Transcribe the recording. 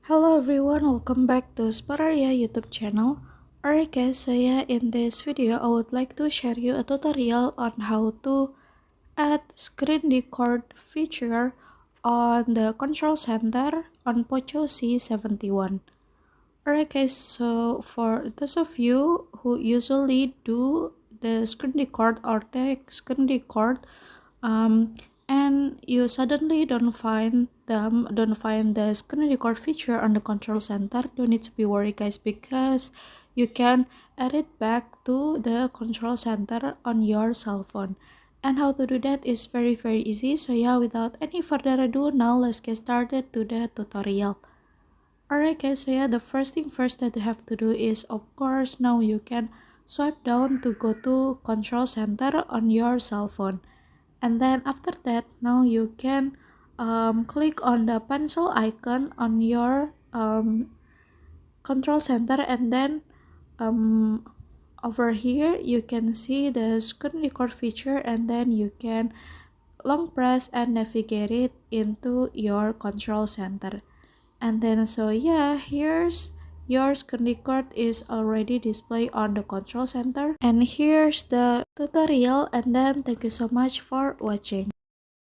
Hello everyone, welcome back to Spararia YouTube channel. Alright guys, so yeah, in this video I would like to share you a tutorial on how to add screen record feature on the control center on Poco C71. Alright guys, so for those of you who usually do the screen record or take screen record um, and you suddenly don't find the screen record feature on the control center, don't need to be worried guys, because you can add it back to the control center on your cell phone. And how to do that is very easy. So yeah, without any further ado, now let's get started to the tutorial. Alright guys, so yeah, the first thing first that you have to do is, of course, now you can swipe down to go to control center on your cell phone. And then after that, now you can click on the pencil icon on your control center, and then over here you can see the screen record feature, and then you can long press and navigate it into your control center. And then so yeah, here's your screen record is already displayed on the control center, and here's the tutorial. And then thank you so much for watching.